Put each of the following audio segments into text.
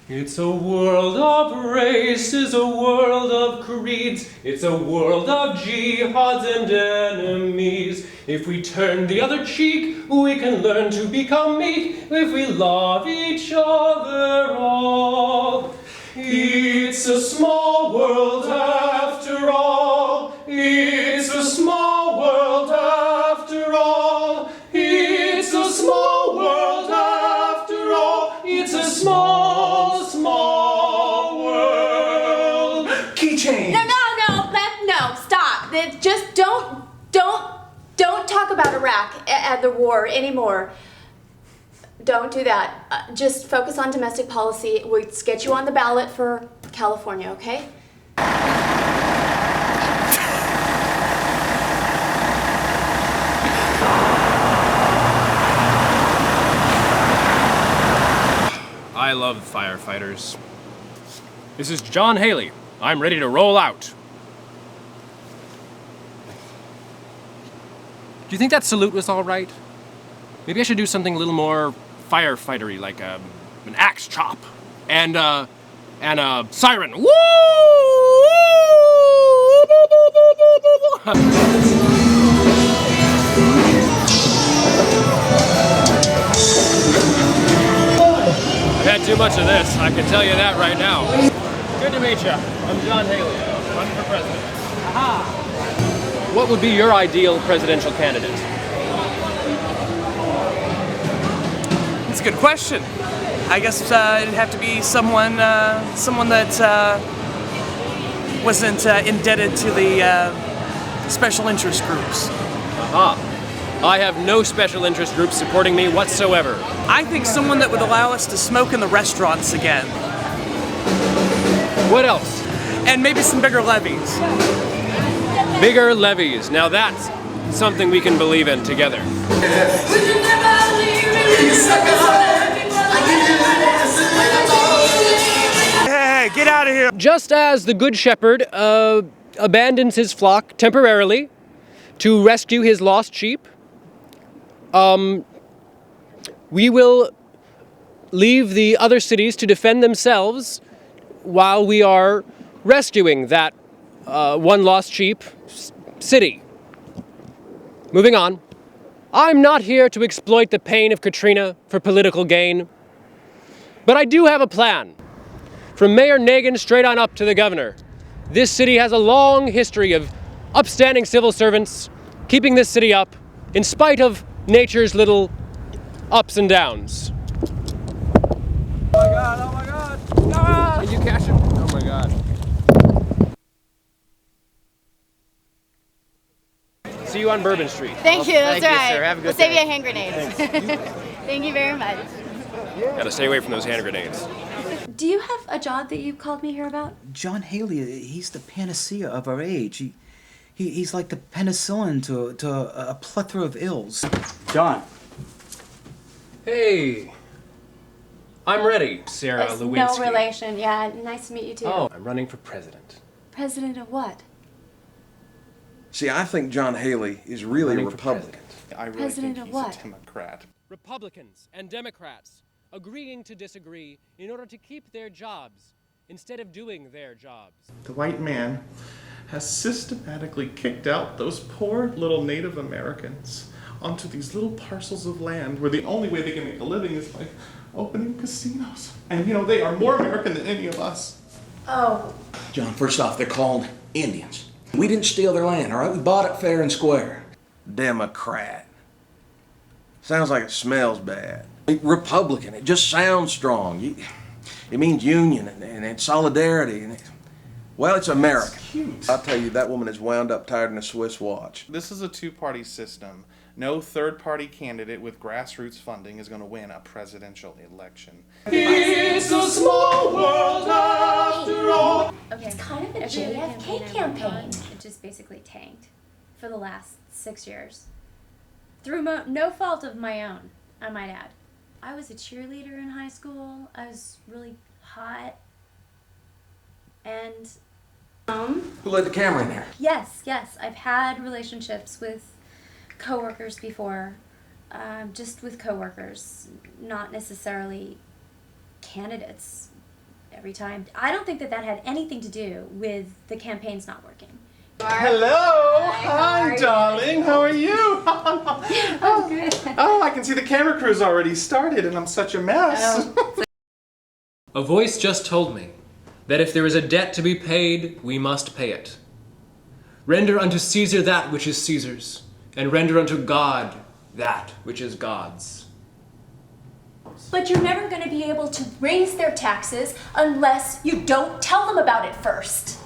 It's a world of races, a world of creeds. It's a world of jihads and enemies. If we turn the other cheek, we can learn to become meek. If we love each other all. It's a small world after all. It's a small world after all. It's a small world after all. It's a small, small world. Keychain. No, stop. Just don't talk about Iraq and the war anymore. Don't do that. Just focus on domestic policy. We'll get you on the ballot for California, okay? I love firefighters. This is John Haley. I'm ready to roll out. Do you think that salute was all right? Maybe I should do something a little more firefightery, like an axe chop and a siren. Woo! I've had too much of this, I can tell you that right now. Good to meet you. I'm John Haley, running for president. Aha! What would be your ideal presidential candidate? That's a good question. I guess it'd have to be someone that wasn't indebted to the special interest groups. Aha! I have no special interest groups supporting me whatsoever. I think someone that would allow us to smoke in the restaurants again. What else? And maybe some bigger levies. Bigger levies. Now that's something we can believe in together. Hey, get out of here! Just as the Good Shepherd abandons his flock temporarily to rescue his lost sheep, we will leave the other cities to defend themselves while we are rescuing that one lost sheep city. Moving on. I'm not here to exploit the pain of Katrina for political gain, but I do have a plan. From Mayor Nagin straight on up to the governor, this city has a long history of upstanding civil servants keeping this city up in spite of nature's little ups and downs. Oh my God, oh my God! Ah! Can you catch him? Oh my God. See you on Bourbon Street. Thank you, that's Thank right. you, sir. Have a good We'll save day. you a hand grenade. Thank you very much. Gotta stay away from those hand grenades. Do you have a job that you called me here about? John Haley, he's the panacea of our age. He's like the penicillin to a plethora of ills. John. Hey. I'm ready, Sara It's Lewinsky. no relation. Yeah, nice to meet you too. Oh, I'm running for president. President of what? See, I think John Haley is really a Running for Republican. I really President think of he's what? a Democrat. Republicans and Democrats agreeing to disagree in order to keep their jobs instead of doing their jobs. The white man has systematically kicked out those poor little Native Americans onto these little parcels of land where the only way they can make a living is by opening casinos. And you know, they are more American than any of us. Oh. John, first off, they're called Indians. We didn't steal their land, all right? We bought it fair and square. Democrat. Sounds like it smells bad. Republican, it just sounds strong. It means union and it's solidarity. Well, it's America. That's cute. I'll tell you, that woman is wound up tighter than a Swiss watch. This is a two-party system. No third-party candidate with grassroots funding is going to win a presidential election. It's a small world after all. Okay. It's kind of a Every JFK I've campaign. been on, it just basically tanked for the last 6 years. Through no fault of my own, I might add. I was a cheerleader in high school. I was really hot. And Who let the camera in there? yes, I've had relationships with coworkers before. Just with coworkers, not necessarily candidates every time. I don't think that had anything to do with the campaigns not working. Hello! Hi, Hi, darling! How are you? Oh, good. Oh, I can see the camera crew's already started and I'm such a mess. A voice just told me that if there is a debt to be paid, we must pay it. Render unto Caesar that which is Caesar's, and render unto God that which is God's. But you're never going to be able to raise their taxes unless you don't tell them about it first.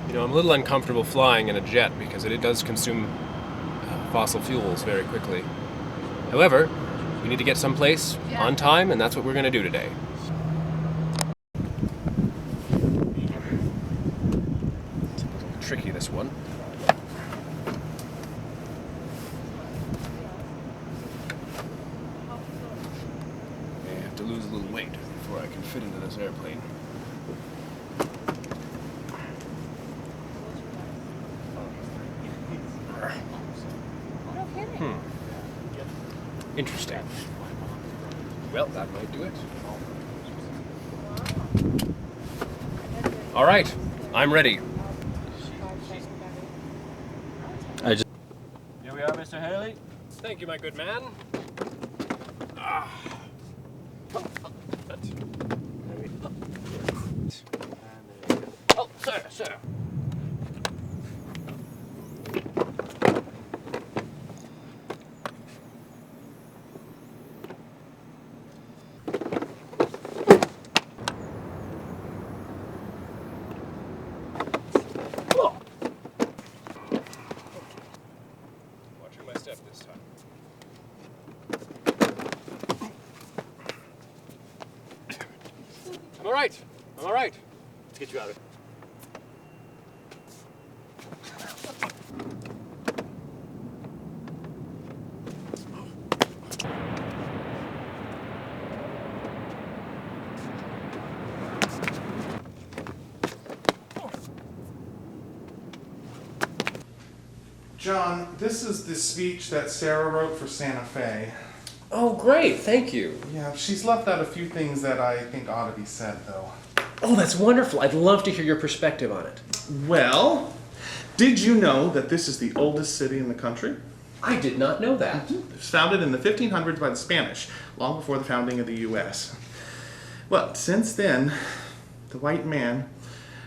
You know, I'm a little uncomfortable flying in a jet because it does consume fossil fuels very quickly. However, we need to get someplace on time, and that's what we're going to do today. It's a little tricky, this one. I have to lose a little weight before I can fit into this airplane. Interesting. Well, that might do it. All right, I'm ready. Here we are, Mr. Haley. Thank you, my good man. Oh, sir. Watching my step this time. I'm all right. Let's get you out of it. John, this is the speech that Sara wrote for Santa Fe. Oh, great. Thank you. Yeah, she's left out a few things that I think ought to be said, though. Oh, that's wonderful. I'd love to hear your perspective on it. Well, did you know that this is the oldest city in the country? I did not know that. It was founded in the 1500s by the Spanish, long before the founding of the U.S. Well, since then, the white man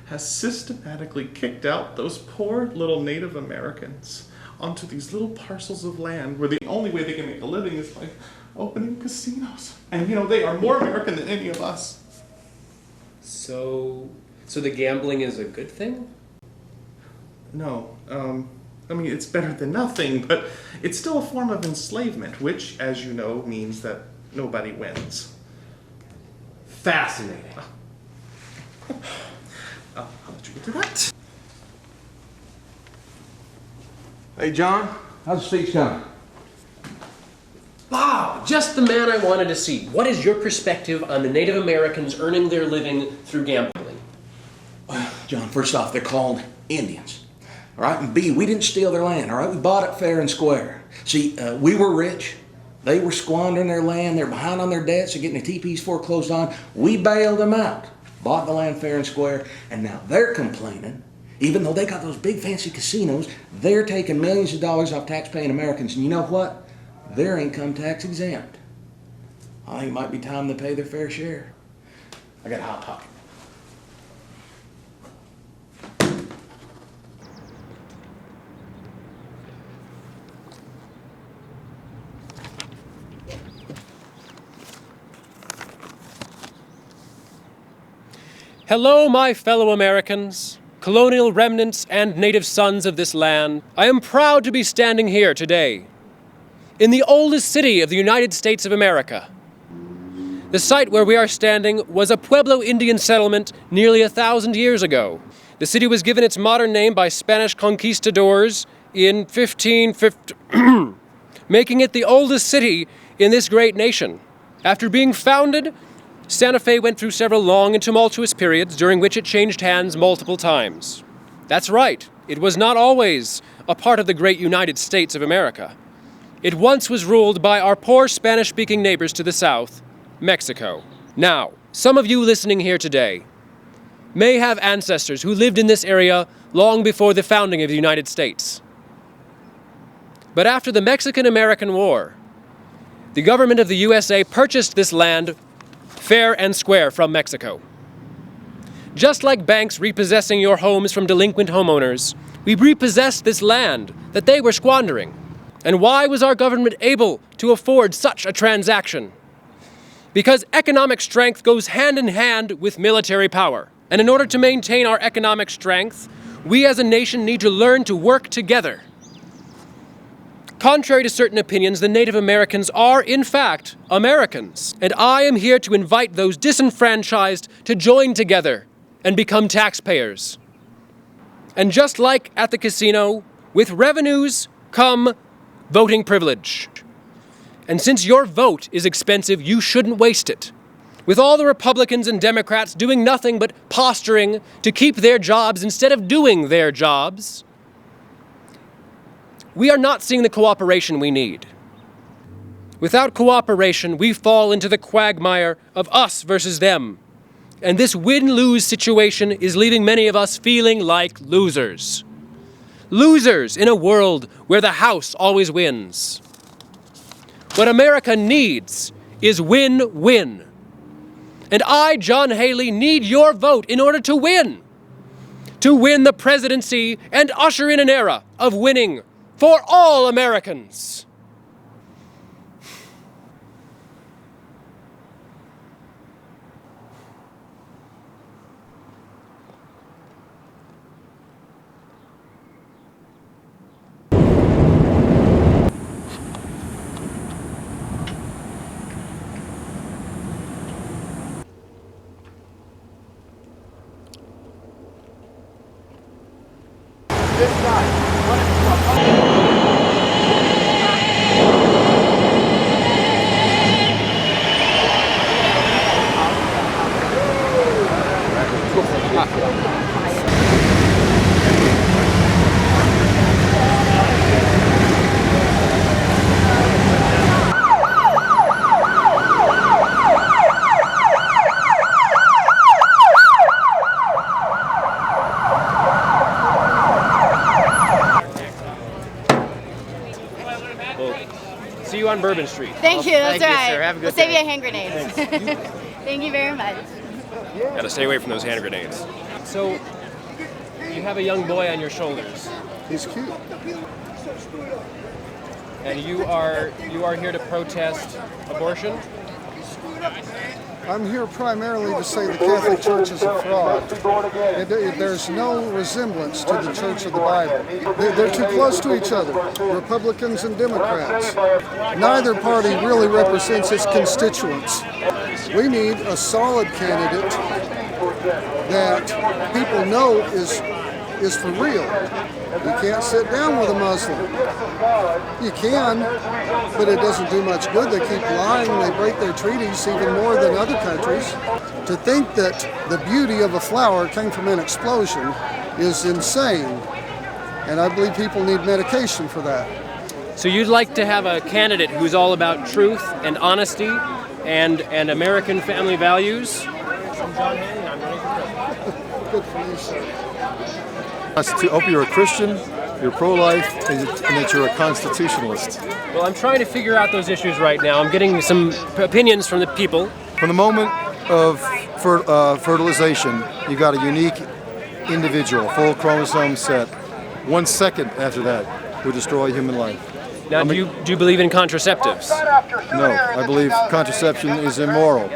has systematically kicked out those poor little Native Americans onto these little parcels of land where the only way they can make a living is by opening casinos. And you know, they are more American than any of us. So the gambling is a good thing? No, I mean, it's better than nothing, but it's still a form of enslavement, which, as you know, means that nobody wins. Fascinating. I'll let you get to that. Hey, John, how's the speech coming? Wow, just the man I wanted to see. What is your perspective on the Native Americans earning their living through gambling? Well, John, first off, they're called Indians. All right, and B, we didn't steal their land. All right, we bought it fair and square. See, we were rich. They were squandering their land. They're behind on their debts. They're getting their teepees foreclosed on. We bailed them out, bought the land fair and square, and now they're complaining. Even though they got those big fancy casinos, they're taking millions of dollars off tax-paying Americans. And you know what? They're income tax exempt. I think it might be time to pay their fair share. I got a hot pocket. Hello, my fellow Americans, colonial remnants and native sons of this land. I am proud to be standing here today in the oldest city of the United States of America. The site where we are standing was a Pueblo Indian settlement nearly 1,000 years ago. The city was given its modern name by Spanish conquistadors in 1550, making it the oldest city in this great nation. After being founded, Santa Fe went through several long and tumultuous periods during which it changed hands multiple times. That's right, it was not always a part of the great United States of America. It once was ruled by our poor Spanish-speaking neighbors to the south, Mexico. Now, some of you listening here today may have ancestors who lived in this area long before the founding of the United States. But after the Mexican-American War, the government of the USA purchased this land fair and square from Mexico. Just like banks repossessing your homes from delinquent homeowners, we repossessed this land that they were squandering. And why was our government able to afford such a transaction? Because economic strength goes hand in hand with military power. And in order to maintain our economic strength, we as a nation need to learn to work together. Contrary to certain opinions, the Native Americans are, in fact, Americans. And I am here to invite those disenfranchised to join together and become taxpayers. And just like at the casino, with revenues come voting privilege. And since your vote is expensive, you shouldn't waste it. With all the Republicans and Democrats doing nothing but posturing to keep their jobs instead of doing their jobs, we are not seeing the cooperation we need. Without cooperation, we fall into the quagmire of us versus them. And this win-lose situation is leaving many of us feeling like losers. Losers in a world where the house always wins. What America needs is win-win. And I, John Haley, need your vote in order to win. To win the presidency and usher in an era of winning for all Americans. See you on Bourbon Street. Thank you, that's Thank you, right. sir. Have a good We'll save day. you a hand grenade. Thank you very much. Gotta stay away from those hand grenades. So, you have a young boy on your shoulders, He's cute. and you are here to protest abortion? I'm here primarily to say the Catholic Church is a fraud. There's no resemblance to the Church of the Bible. They're too close to each other, Republicans and Democrats. Neither party really represents its constituents. We need a solid candidate that people know is for real. You can't sit down with a Muslim. You can, but it doesn't do much good. They keep lying, they break their treaties even more than other countries. To think that the beauty of a flower came from an explosion is insane. And I believe people need medication for that. So you'd like to have a candidate who's all about truth and honesty and American family values? I'm John Hanley, I'm running for president. Good for you, sir. I hope you're a Christian, you're pro-life, and that you're a constitutionalist. Well, I'm trying to figure out those issues right now. I'm getting some opinions from the people. From the moment of fertilization, you got a unique individual, full chromosome set. 1 second after that would destroy human life. Now, do you believe in contraceptives? No, I believe contraception is immoral.